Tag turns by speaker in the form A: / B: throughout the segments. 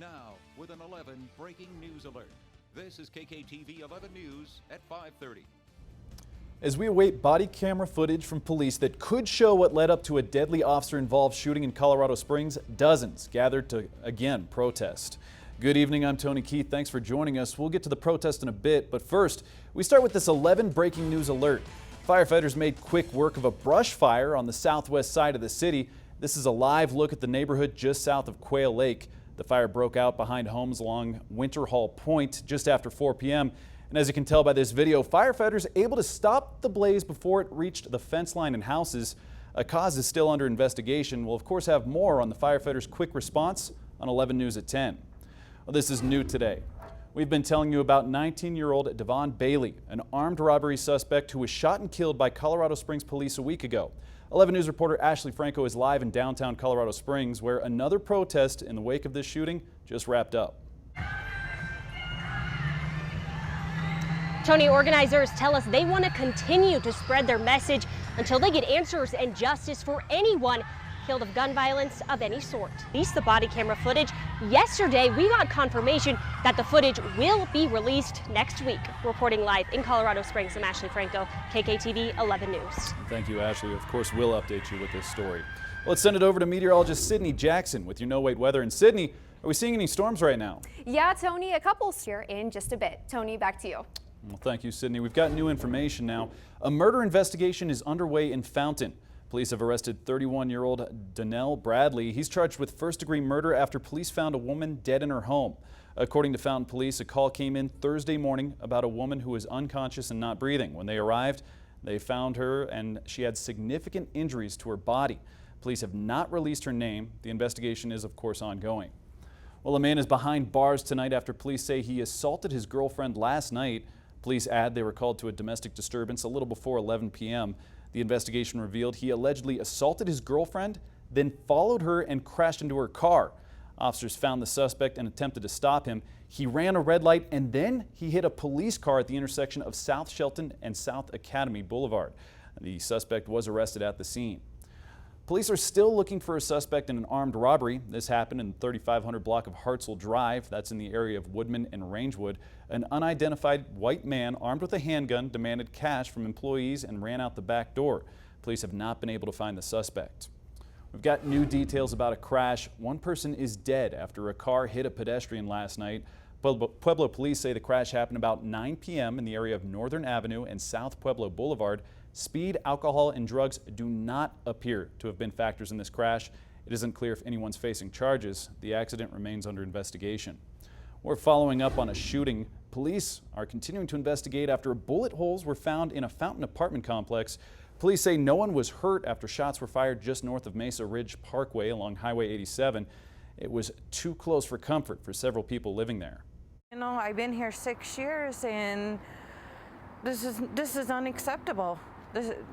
A: Now, with an 11 breaking news alert. This is KKTV 11 News at 5:30.
B: As we await body camera footage from police that could show what led up to a deadly officer-involved shooting in Colorado Springs, dozens gathered to, again, protest. Good evening, I'm Tony Keith. Thanks for joining us. We'll get to the protest in a bit, but first, we start with this 11 breaking news alert. Firefighters made quick work of a brush fire on the southwest side of the city. This is a live look at the neighborhood just south of Quail Lake. The fire broke out behind homes along Winter Hall Point just after 4 p.m. And as you can tell by this video, firefighters able to stop the blaze before it reached the fence line and houses. A cause is still under investigation. We'll of course have more on the firefighters' quick response on 11 News at 10. Well, this is new today. We've been telling you about 19-year-old Devon Bailey, an armed robbery suspect who was shot and killed by Colorado Springs police a week ago. 11 News reporter Ashley Franco is live in downtown Colorado Springs, where another protest in the wake of this shooting just wrapped up.
C: Tony, organizers tell us they want to continue to spread their message until they get answers and justice for anyone killed of gun violence of any sort. Released the body camera footage yesterday. We got confirmation that the footage will be released next week. Reporting live in Colorado Springs, I'm Ashley Franco, KKTV 11 News.
B: Thank you, Ashley. Of course, we'll update you with this story. Let's send it over to meteorologist Sydney Jackson with your no-wait weather. And Sydney, are we seeing any storms right now?
D: Yeah, Tony, a couple here in just a bit. Tony, back to you.
B: Well, thank you, Sydney. We've got new information now. A murder investigation is underway in Fountain. Police have arrested 31-year-old Donnell Bradley. He's charged with first-degree murder after police found a woman dead in her home. According to Fountain Police, a call came in Thursday morning about a woman who was unconscious and not breathing. When they arrived, they found her and she had significant injuries to her body. Police have not released her name. The investigation is, of course, ongoing. Well, a man is behind bars tonight after police say he assaulted his girlfriend last night. Police add they were called to a domestic disturbance a little before 11 p.m. The investigation revealed he allegedly assaulted his girlfriend, then followed her and crashed into her car. Officers found the suspect and attempted to stop him. He ran a red light and then he hit a police car at the intersection of South Shelton and South Academy Boulevard. The suspect was arrested at the scene. Police are still looking for a suspect in an armed robbery. This happened in the 3500 block of Hartzell Drive. That's in the area of Woodman and Rangewood. An unidentified white man armed with a handgun demanded cash from employees and ran out the back door. Police have not been able to find the suspect. We've got new details about a crash. One person is dead after a car hit a pedestrian last night. Pueblo police say the crash happened about 9 p.m. in the area of Northern Avenue and South Pueblo Boulevard. Speed, alcohol, and drugs do not appear to have been factors in this crash. It isn't clear if anyone's facing charges. The accident remains under investigation. We're following up on a shooting. Police are continuing to investigate after bullet holes were found in a Fountain apartment complex. Police say no one was hurt after shots were fired just north of Mesa Ridge Parkway along Highway 87. It was too close for comfort for several people living there.
E: You know, I've been here 6 years and this is unacceptable.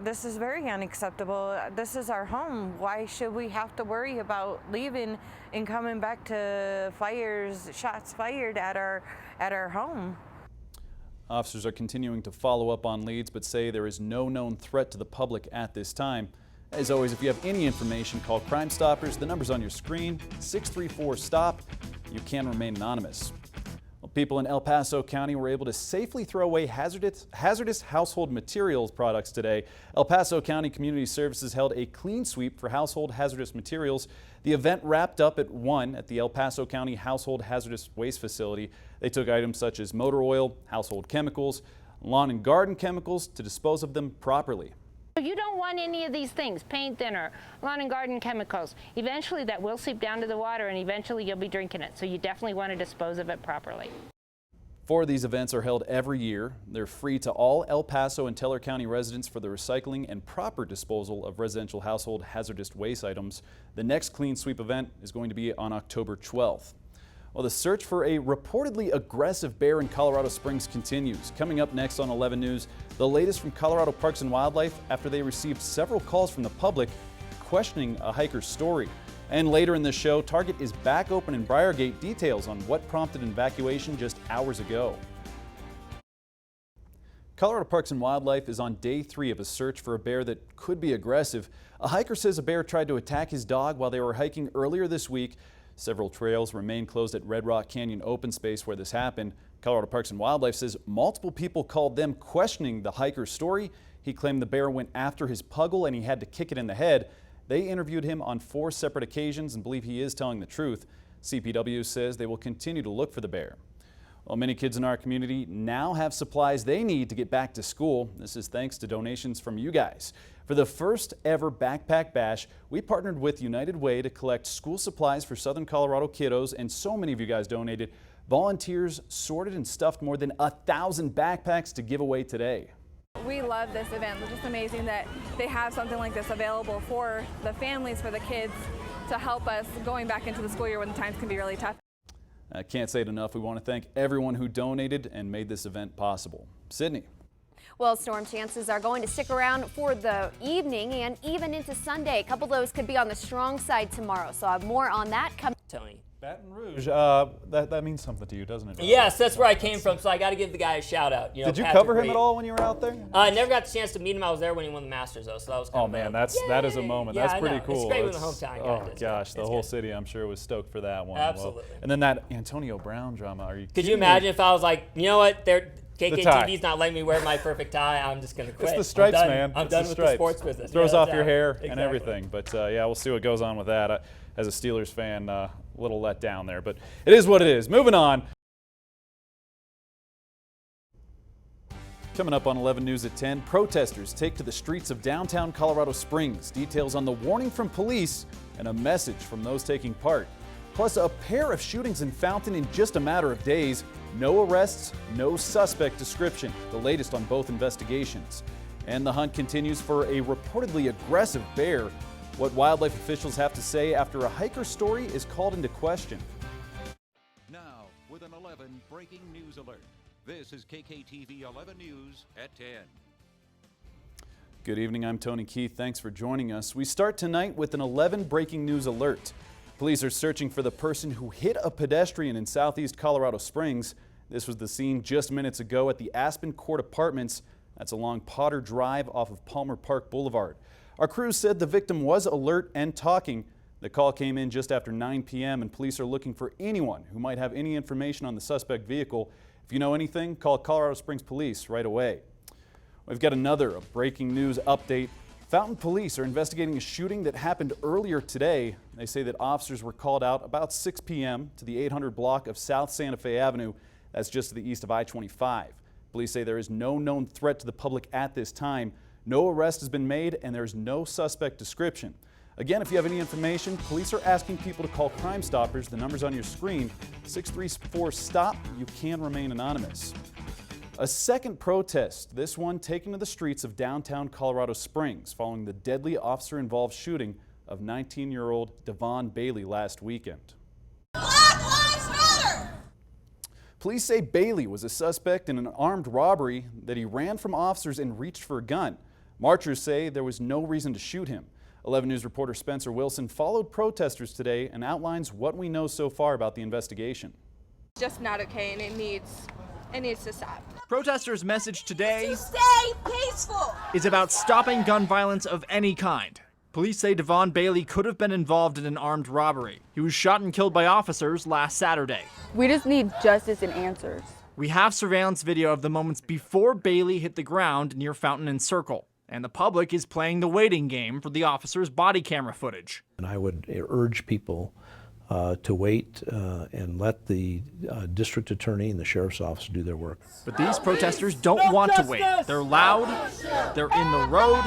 E: This is very unacceptable. This is our home. Why should we have to worry about leaving and coming back to shots fired at our home?
B: Officers are continuing to follow up on leads, but say there is no known threat to the public at this time. As always, if you have any information, call Crime Stoppers. The number's on your screen, 634-STOP. You can remain anonymous. People in El Paso County were able to safely throw away hazardous household materials products today. El Paso County Community Services held a clean sweep for household hazardous materials. The event wrapped up at 1 at the El Paso County Household Hazardous Waste Facility. They took items such as motor oil, household chemicals, lawn and garden chemicals to dispose of them properly.
F: You don't want any of these things, paint thinner, lawn and garden chemicals. Eventually that will seep down to the water and eventually you'll be drinking it. So you definitely want to dispose of it properly.
B: 4 of these events are held every year. They're free to all El Paso and Teller County residents for the recycling and proper disposal of residential household hazardous waste items. The next Clean Sweep event is going to be on October 12th. Well, the search for a reportedly aggressive bear in Colorado Springs continues. Coming up next on 11 News, the latest from Colorado Parks and Wildlife after they received several calls from the public questioning a hiker's story. And later in the show, Target is back open in Briargate. Details on what prompted evacuation just hours ago. Colorado Parks and Wildlife is on day 3 of a search for a bear that could be aggressive. A hiker says a bear tried to attack his dog while they were hiking earlier this week. Several trails remain closed at Red Rock Canyon open space where this happened. Colorado Parks and Wildlife says multiple people called them questioning the hiker's story. He claimed the bear went after his puggle and he had to kick it in the head. They interviewed him on 4 separate occasions and believe he is telling the truth. CPW says they will continue to look for the bear. Well, many kids in our community now have supplies they need to get back to school. This is thanks to donations from you guys. For the first ever Backpack Bash, we partnered with United Way to collect school supplies for Southern Colorado kiddos, and so many of you guys donated. Volunteers sorted and stuffed more than 1,000 backpacks to give away today.
G: We love this event. It's just amazing that they have something like this available for the families, for the kids, to help us going back into the school year when the times can be really tough.
B: I can't say it enough. We want to thank everyone who donated and made this event possible. Sydney.
D: Well, storm chances are going to stick around for the evening and even into Sunday. A couple of those could be on the strong side tomorrow. So I have more on that coming.
H: Tony.
B: Baton Rouge, that means something to you, doesn't it?
H: Yes, that's where I came from, so I got to give the guy a shout out. You know,
B: did you
H: Patrick
B: cover him
H: Reed.
B: at all when you were out there?
H: I never got the chance to meet him. I was there when he won the Masters, though, so that was kind of
B: man,
H: fun.
B: that is a moment.
H: Yeah,
B: that's pretty
H: I know.
B: cool.
H: It's great when the hometown guy
B: Oh
H: does
B: gosh,
H: that.
B: the whole city, I'm sure, was stoked for that one.
H: Absolutely.
B: Well, and then that Antonio Brown drama. Are you?
H: Could you
B: kidding me?
H: imagine if I was like, you know what, KKTV's
B: tie.
H: not letting me wear my perfect tie. I'm just going to quit.
B: It's the stripes, man.
H: I'm
B: It's
H: done
B: the
H: with
B: stripes.
H: the sports business.
B: Throws
H: Yeah,
B: off your
H: exactly.
B: hair
H: Exactly.
B: and everything. But yeah, we'll see what goes on with that. As a Steelers fan, a little let down there, but it is what it is. Moving on. Coming up on 11 News at 10, protesters take to the streets of downtown Colorado Springs. Details on the warning from police and a message from those taking part. Plus, a pair of shootings in Fountain in just a matter of days. No arrests, no suspect description. The latest on both investigations. And the hunt continues for a reportedly aggressive bear. What wildlife officials have to say after a hiker's story is called into question.
A: Now, with an 11 breaking news alert. This is KKTV 11 News at 10.
B: Good evening, I'm Tony Keith. Thanks for joining us. We start tonight with an 11 breaking news alert. Police are searching for the person who hit a pedestrian in southeast Colorado Springs. This was the scene just minutes ago at the Aspen Court Apartments. That's along Potter Drive off of Palmer Park Boulevard. Our crew said the victim was alert and talking. The call came in just after 9 p.m. and police are looking for anyone who might have any information on the suspect vehicle. If you know anything, call Colorado Springs Police right away. We've got another breaking news update. Fountain police are investigating a shooting that happened earlier today. They say that officers were called out about 6 p.m. to the 800 block of South Santa Fe Avenue. That's just to the east of I-25. Police say there is no known threat to the public at this time. No arrest has been made and there's no suspect description. Again, if you have any information, police are asking people to call Crime Stoppers. The number's on your screen, 634-STOP. You can remain anonymous. A second protest, this one taken to the streets of downtown Colorado Springs following the deadly officer-involved shooting of 19-year-old Devon Bailey last weekend.
I: Black Lives Matter!
B: Police say Bailey was a suspect in an armed robbery, that he ran from officers and reached for a gun. Marchers say there was no reason to shoot him. 11 News reporter Spencer Wilson followed protesters today and outlines what we know so far about the investigation.
G: It's just not okay, and it needs to stop.
J: Protesters' message today
I: Stay peaceful!
J: is about stopping gun violence of any kind. Police say Devon Bailey could have been involved in an armed robbery. He was shot and killed by officers last Saturday.
K: We just need justice and answers.
J: We have surveillance video of the moments before Bailey hit the ground near Fountain and Circle, and the public is playing the waiting game for the officer's body camera footage.
L: And I would urge people to wait and let the district attorney and the sheriff's office do their work.
J: But these protesters don't want to wait. They're loud, they're in the road,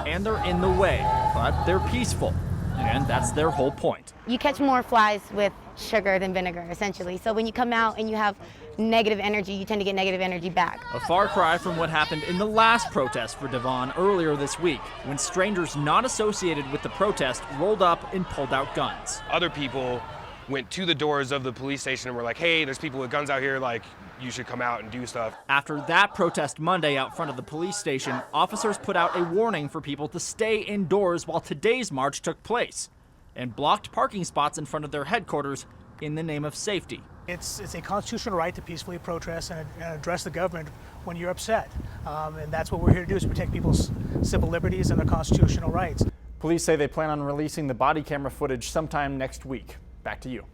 J: and they're in the way. But they're peaceful, and that's their whole point.
M: You catch more flies with sugar than vinegar, essentially. So when you come out and you have negative energy, you tend to get negative energy back.
J: A far cry from what happened in the last protest for Devon earlier this week, when strangers not associated with the protest rolled up and pulled out guns.
N: Other people went to the doors of the police station and were like, hey, there's people with guns out here, like, you should come out and do stuff.
J: After that protest Monday out front of the police station, officers put out a warning for people to stay indoors while today's march took place, and blocked parking spots in front of their headquarters in the name of safety.
O: It's a constitutional right to peacefully protest and address the government when you're upset. And that's what we're here to do, is protect people's civil liberties and their constitutional rights.
J: Police say they plan on releasing the body camera footage sometime next week. Back to you.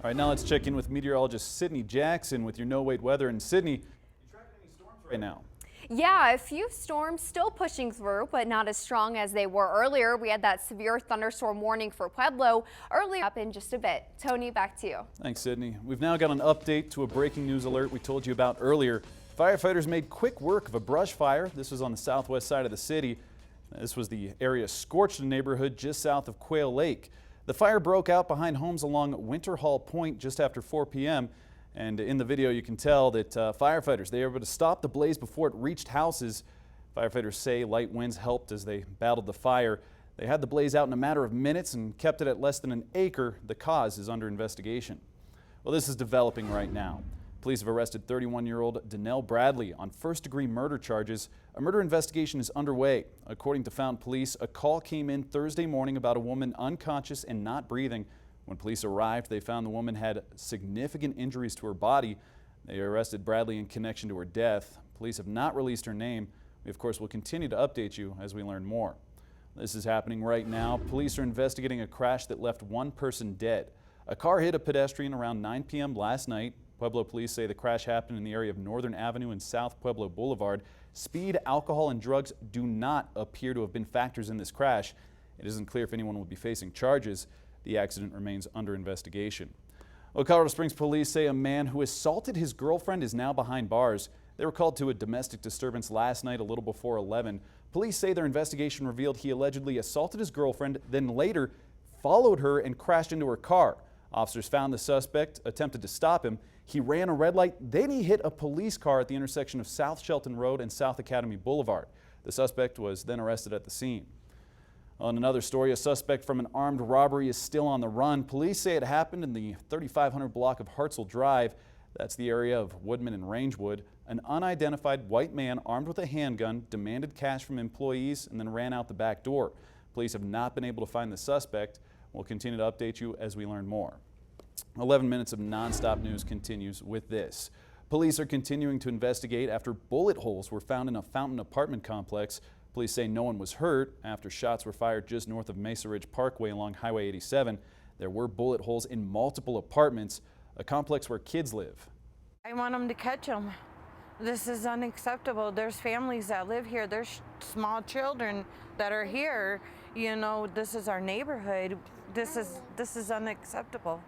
B: All right, now let's check in with meteorologist Sydney Jackson with your no-wait weather. And Sydney, you tracking any storms right now?
D: Yeah, a few storms still pushing through, but not as strong as they were earlier. We had that severe thunderstorm warning for Pueblo earlier. Up in just a bit. Tony, back to you.
B: Thanks, Sydney. We've now got an update to a breaking news alert we told you about earlier. Firefighters made quick work of a brush fire. This was on the southwest side of the city. This was the area scorched neighborhood just south of Quail Lake. The fire broke out behind homes along Winter Hall Point just after 4 p.m. And in the video, you can tell that firefighters, they were able to stop the blaze before it reached houses. Firefighters say light winds helped as they battled the fire. They had the blaze out in a matter of minutes and kept it at less than an acre. The cause is under investigation. Well, this is developing right now. Police have arrested 31-year-old Danelle Bradley on first-degree murder charges. A murder investigation is underway. According to Fountain Police, a call came in Thursday morning about a woman unconscious and not breathing. When police arrived, they found the woman had significant injuries to her body. They arrested Bradley in connection to her death. Police have not released her name. We, of course, will continue to update you as we learn more. This is happening right now. Police are investigating a crash that left one person dead. A car hit a pedestrian around 9 p.m. last night. Pueblo police say the crash happened in the area of Northern Avenue and South Pueblo Boulevard. Speed, alcohol, and drugs do not appear to have been factors in this crash. It isn't clear if anyone will be facing charges. The accident remains under investigation. Well, Colorado Springs police say a man who assaulted his girlfriend is now behind bars. They were called to a domestic disturbance last night a little before 11. Police say their investigation revealed he allegedly assaulted his girlfriend, then later followed her and crashed into her car. Officers found the suspect, attempted to stop him. He ran a red light, then he hit a police car at the intersection of South Shelton Road and South Academy Boulevard. The suspect was then arrested at the scene. On another story, a suspect from an armed robbery is still on the run. Police say it happened in the 3500 block of Hartzell Drive. That's the area of Woodman and Rangewood. An unidentified white man armed with a handgun demanded cash from employees and then ran out the back door. Police have not been able to find the suspect. We'll continue to update you as we learn more. 11 minutes of nonstop news continues with this. Police are continuing to investigate after bullet holes were found in a Fountain apartment complex. Police say no one was hurt after shots were fired just north of Mesa Ridge Parkway along Highway 87. There were bullet holes in multiple apartments, a complex where kids live.
E: I want them to catch them. This is unacceptable. There's families that live here. There's small children that are here. You know, this is our neighborhood. This is unacceptable.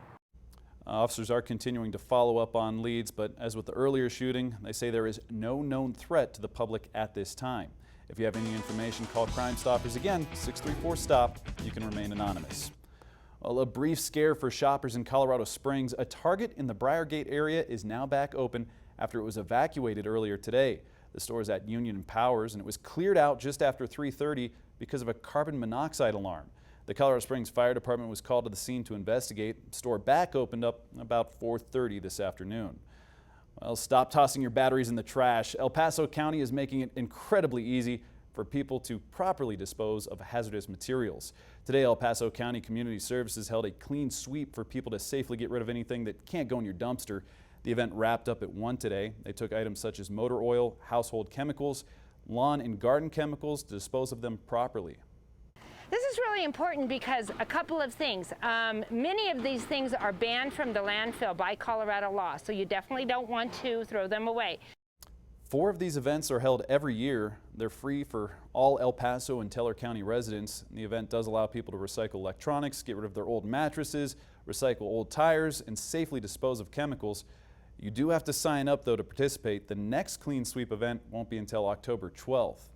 B: Officers are continuing to follow up on leads, but as with the earlier shooting, they say there is no known threat to the public at this time. If you have any information, call Crime Stoppers. Again, 634-STOP. You can remain anonymous. Well, a brief scare for shoppers in Colorado Springs. A Target in the Briargate area is now back open after it was evacuated earlier today. The store is at Union and Powers, and it was cleared out just after 3:30 because of a carbon monoxide alarm. The Colorado Springs Fire Department was called to the scene to investigate. The store back opened up about 4:30 this afternoon. Well, stop tossing your batteries in the trash. El Paso County is making it incredibly easy for people to properly dispose of hazardous materials. Today, El Paso County Community Services held a clean sweep for people to safely get rid of anything that can't go in your dumpster. The event wrapped up at 1 today. They took items such as motor oil, household chemicals, lawn and garden chemicals to dispose of them properly.
F: This is really important because a couple of things. Many of these things are banned from the landfill by Colorado law, so you definitely don't want to throw them away.
B: 4 of these events are held every year. They're free for all El Paso and Teller County residents. The event does allow people to recycle electronics, get rid of their old mattresses, recycle old tires, and safely dispose of chemicals. You do have to sign up, though, to participate. The next Clean Sweep event won't be until October 12th.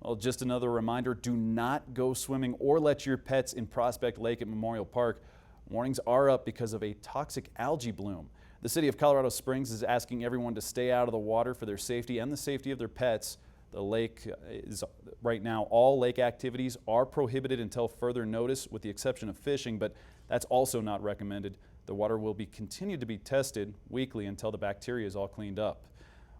B: Well, just another reminder, do not go swimming or let your pets in Prospect Lake at Memorial Park. Warnings are up because of a toxic algae bloom. The city of Colorado Springs is asking everyone to stay out of the water for their safety and the safety of their pets. The lake is right now, all lake activities are prohibited until further notice with the exception of fishing, but that's also not recommended. The water will be continued to be tested weekly until the bacteria is all cleaned up.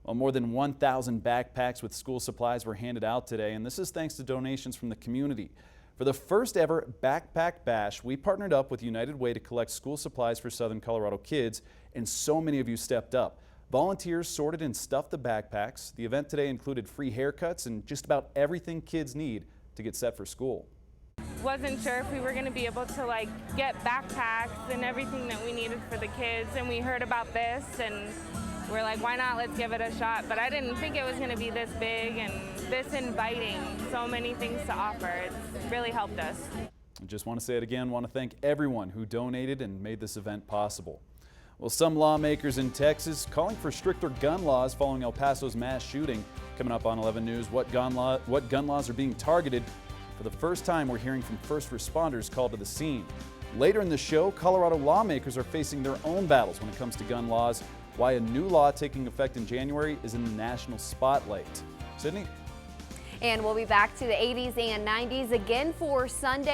B: Well, more than 1,000 backpacks with school supplies were handed out today, and this is thanks to donations from the community. For the first ever Backpack Bash, we partnered up with United Way to collect school supplies for Southern Colorado kids, and so many of you stepped up. Volunteers sorted and stuffed the backpacks. The event today included free haircuts and just about everything kids need to get set for school.
P: wasn't sure if we were going to be able to like get backpacks and everything that we needed for the kids, and we heard about this and we're like, why not, let's give it a shot. But I didn't think it was going to be this big and this inviting, so many things to offer. It's really helped us.
B: I just want to say it again, want to thank everyone who donated and made this event possible. Well, some lawmakers in Texas calling for stricter gun laws following El Paso's mass shooting. Coming up on 11 News, what gun laws are being targeted. For the first time, we're hearing from first responders called to the scene. Later in the show, Colorado lawmakers are facing their own battles when it comes to gun laws. Why a new law taking effect in January is in the national spotlight. Sydney?
D: And we'll be back to the 80s and 90s again for Sunday.